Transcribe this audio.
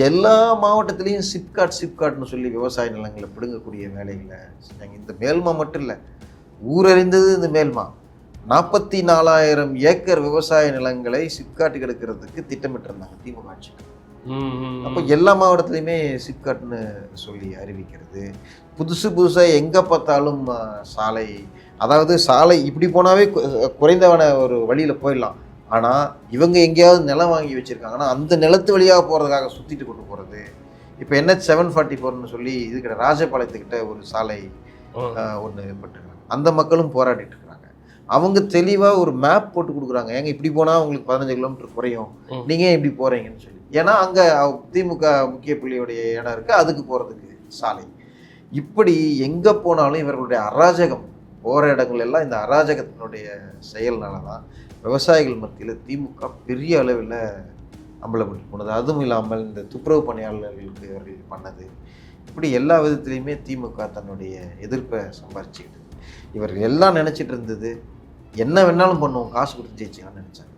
எல்லா மாவட்டத்திலையும் சிப்காட்னு சொல்லி விவசாய நிலங்களை பிடுங்கக்கூடிய வேலைகளை செஞ்சாங்க. இந்த மேல்மா மட்டும் இல்லை, ஊரறிந்தது இந்த மேல்மா. 44,000 ஏக்கர் விவசாய நிலங்களை சிப்காட்டுக்கு எடுக்கிறதுக்கு திட்டமிட்டிருந்தாங்க திமுக ஆட்சி. அப்போ எல்லா மாவட்டத்துலையுமே சிப்காட்னு சொல்லி அறிவிக்கிறது, புதுசாக எங்கே பார்த்தாலும் சாலை. அதாவது சாலை இப்படி போனாவே குறைந்தவன ஒரு வழியில் போயிடலாம். ஆனால் இவங்க எங்கேயாவது நிலம் வாங்கி வச்சுருக்காங்கன்னா அந்த நிலத்து வழியாக போகிறதுக்காக சுற்றிட்டு கொண்டு போகிறது. இப்போ NH 744ன்னு சொல்லி இதுக்கிட்ட ராஜபாளையத்துக்கிட்ட ஒரு சாலை ஒன்று ஏற்பட்டுருக்காங்க. அந்த மக்களும் போராடிட்டு இருக்காங்க. அவங்க தெளிவாக ஒரு மேப் போட்டு கொடுக்குறாங்க, ஏங்க இப்படி போனால் உங்களுக்கு 15 கிலோமீட்டர் குறையும், நீங்கள் ஏன் இப்படி போகிறீங்கன்னு சொல்லி. ஏன்னா அங்கே திமுக முக்கிய புள்ளியுடைய இடம் இருக்குது, அதுக்கு போகிறதுக்கு சாலை. இப்படி எங்கே போனாலும் இவர்களுடைய அராஜகம், போகிற இடங்கள் எல்லாம் இந்த அராஜகத்தினுடைய செயல்னால தான் விவசாயிகள் மத்தியில் திமுக பெரிய அளவில் அம்பலப்பட்டு போனது. அதுவும் இல்லாமல் இந்த துப்புரவு பணியாளர்களுக்கு இவர்கள் பண்ணது, இப்படி எல்லா விதத்துலேயுமே திமுக தன்னுடைய எதிர்ப்பை சம்பாரிச்சுக்கிட்டு இவர்கள் எல்லாம் நினச்சிட்டு இருந்தது என்ன வேணாலும் பண்ணுவோம், காசு கொடுத்து ஜெயிச்சுக்கலாம்னு நினச்சாங்க.